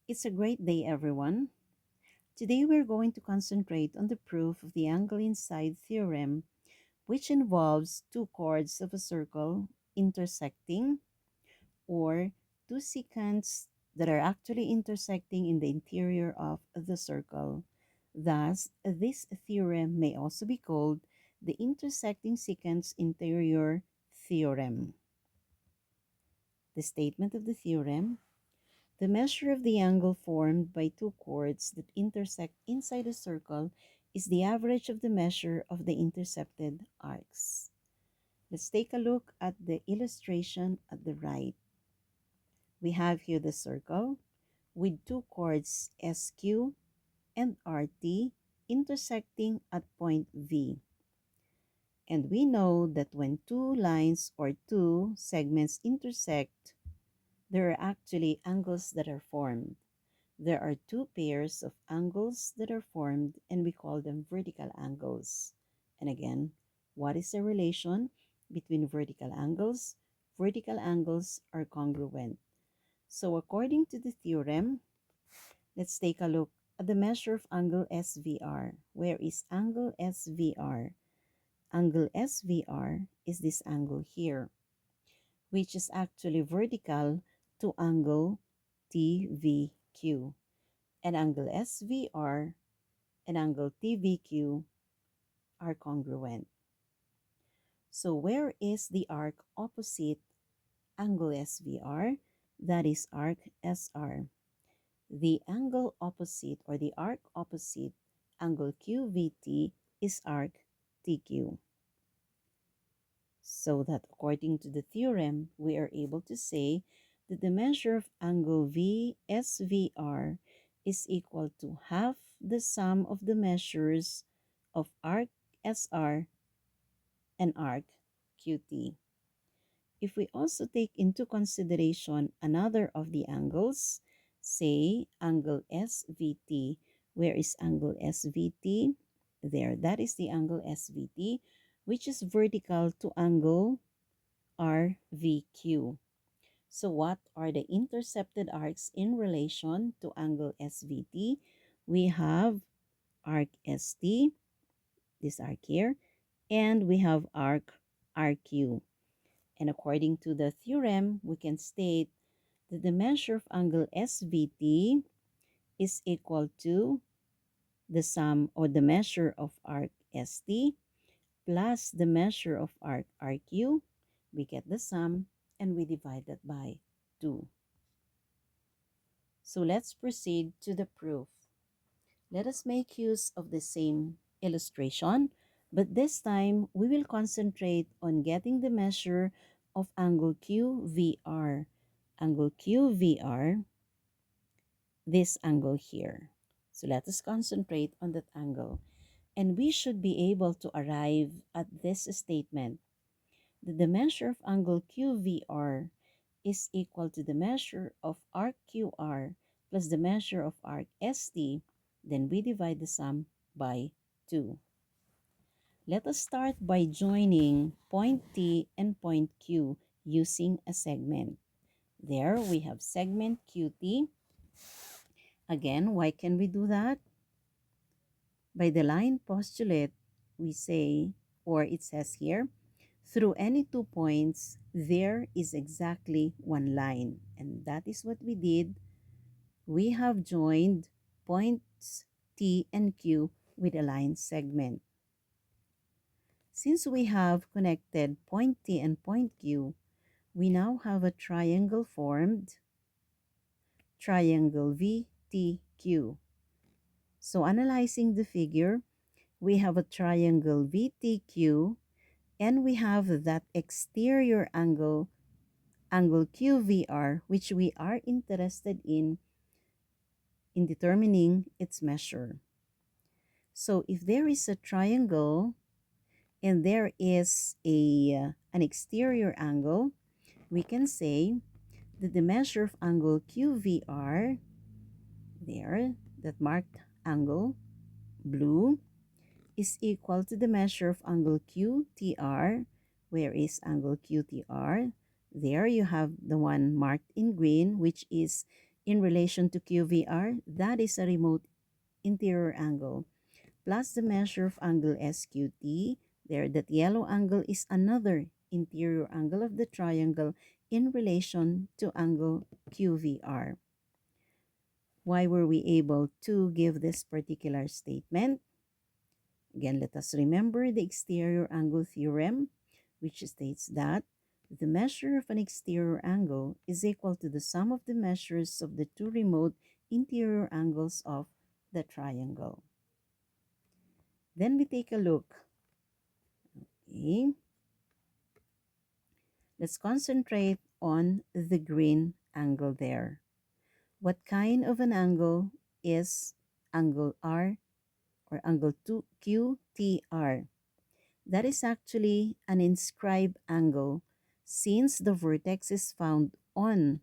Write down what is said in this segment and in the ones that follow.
It's a great day, everyone. Today we're going to concentrate on the proof of the angle inside theorem, which involves two chords of a circle intersecting, or two secants that are actually intersecting in the interior of the circle. Thus, this theorem may also be called the intersecting secants interior theorem. The statement of the theorem: the measure of the angle formed by two chords that intersect inside a circle is the average of the measure of the intercepted arcs. Let's take a look at the illustration at the right. We have here the circle with two chords SQ and RT intersecting at point V. And we know that when two lines or two segments intersect, there are actually angles that are formed. There are two pairs of angles that are formed, and we call them vertical angles. And again, what is the relation between vertical angles? Vertical angles are congruent. So according to the theorem, let's take a look at the measure of angle SVR. Where is angle SVR? Angle SVR is this angle here, which is actually vertical to angle TVQ. And angle SVR and angle TVQ are congruent. So where is the arc opposite angle SVR? That is arc SR. The angle opposite or the arc opposite angle QVT is arc TQ. So that according to the theorem, we are able to say that the measure of angle VSVR is equal to half the sum of the measures of arc SR and arc QT. If we also take into consideration another of the angles, say angle SVT, where is angle SVT? There, that is the angle SVT, which is vertical to angle RVQ. So what are the intercepted arcs in relation to angle SVT? We have arc ST, this arc here, and we have arc RQ. And according to the theorem, we can state that the measure of angle SVT is equal to the sum or the measure of arc ST plus the measure of arc RQ. We get the sum and we divide that by 2. So let's proceed to the proof. Let us make use of the same illustration, but this time we will concentrate on getting the measure of angle QVR. Angle QVR, this angle here. So let us concentrate on that angle. And we should be able to arrive at this statement that the measure of angle QVR is equal to the measure of arc QR plus the measure of arc ST, then we divide the sum by 2. Let us start by joining point T and point Q using a segment. There we have segment QT. Again, why can we do that? By the line postulate, we say, or it says here, through any 2 points, there is exactly one line. And that is what we did. We have joined points T and Q with a line segment. Since we have connected point T and point Q, we now have a triangle formed, triangle VTQ. So analyzing the figure, we have a triangle VTQ, and we have that exterior angle, angle QVR, which we are interested in determining its measure. So if there is a triangle and there is an exterior angle, we can say that the measure of angle QVR, there, that marked angle, blue, is equal to the measure of angle QTR. Where is angle QTR? There you have the one marked in green, which is in relation to QVR, that is a remote interior angle, plus the measure of angle SQT. There, that yellow angle is another interior angle of the triangle in relation to angle QVR. Why were we able to give this particular statement? Again, let us remember the exterior angle theorem, which states that the measure of an exterior angle is equal to the sum of the measures of the two remote interior angles of the triangle. Then we take a look. Okay. Let's concentrate on the green angle there. What kind of an angle is angle R or angle 2 QTR? That is actually an inscribed angle since the vertex is found on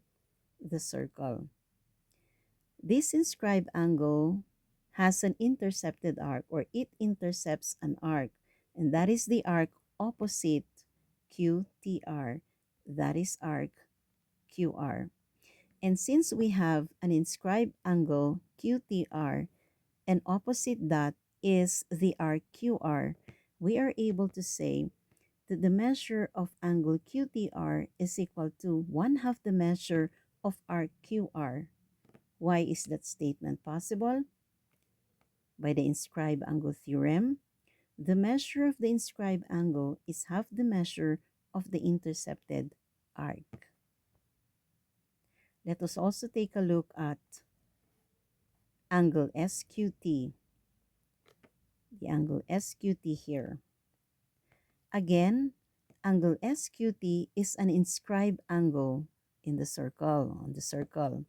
the circle. This inscribed angle has an intercepted arc, or it intercepts an arc, and that is the arc opposite QTR. That is arc QR. And since we have an inscribed angle QTR and opposite that is the arc QR, we are able to say that the measure of angle QTR is equal to 1/2 the measure of arc QR. Why is that statement possible? By the inscribed angle theorem, the measure of the inscribed angle is half the measure of the intercepted arc. Let us also take a look at angle SQT, the angle SQT here. Again, angle SQT is an inscribed angle in the circle, on the circle.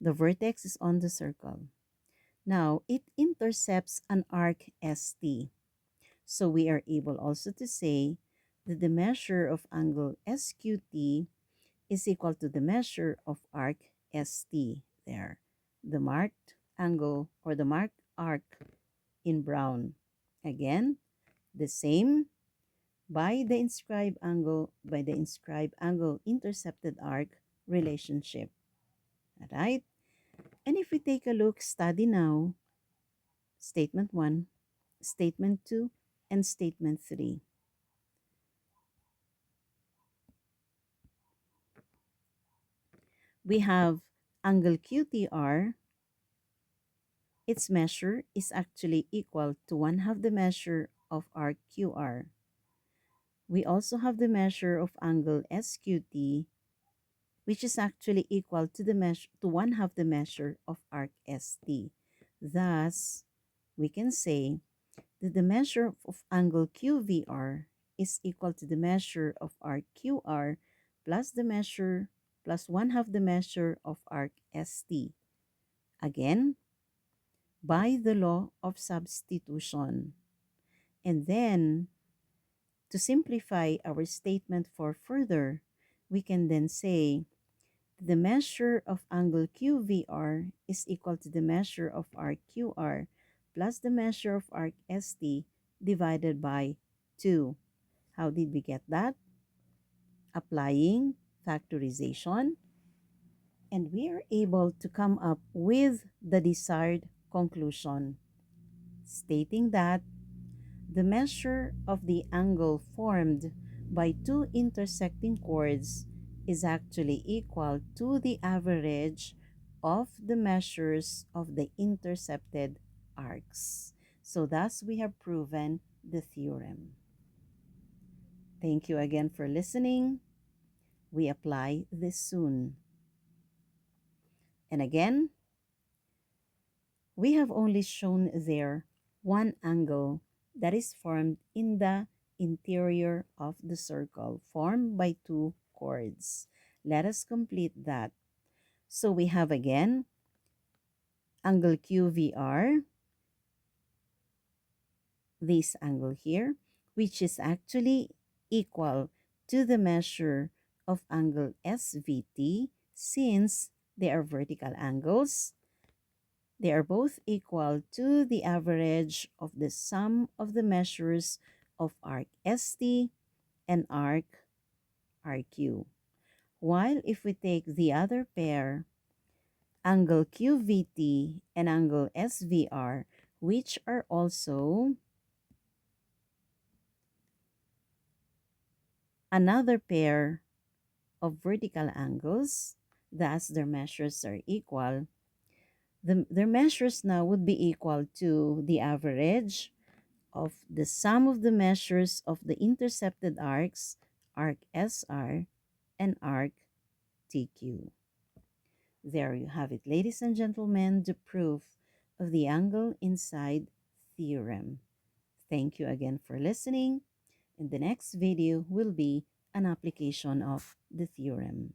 The vertex is on the circle. Now, it intercepts an arc ST. So we are able also to say that the measure of angle SQT is equal to the measure of arc ST there. The marked angle or the marked arc in brown. Again, the same by the inscribed angle intercepted arc relationship. Alright? And if we take a look, study now, statement 1, statement 2, and statement 3. We have angle QTR. Its measure is actually equal to 1/2 the measure of arc QR. We also have the measure of angle SQT, which is actually equal to the measure to 1/2 the measure of arc ST. Thus, we can say that the measure of angle QVR is equal to the measure of arc QR plus the measure plus 1/2 the measure of arc ST. Again, by the law of substitution. And then, to simplify our statement for further, we can then say the measure of angle QVR is equal to the measure of arc QR plus the measure of arc ST divided by 2. How did we get that? Applying factorization, and we are able to come up with the desired conclusion, stating that the measure of the angle formed by two intersecting chords is actually equal to the average of the measures of the intercepted arcs. So thus we have proven the theorem. Thank you again for listening. We apply this soon. And again, we have only shown there one angle that is formed in the interior of the circle, formed by two chords. Let us complete that. So we have again angle QVR, this angle here, which is actually equal to the measure of angle SVT since they are vertical angles. They are both equal to the average of the sum of the measures of arc ST and arc RQ. While if we take the other pair, angle QVT, and angle SVR, which are also another pair of vertical angles, thus their measures are equal. Their measures now would be equal to the average of the sum of the measures of the intercepted arcs, arc SR and arc TQ. There you have it, ladies and gentlemen, the proof of the angle inside theorem. Thank you again for listening. In the next video will be an application of the theorem.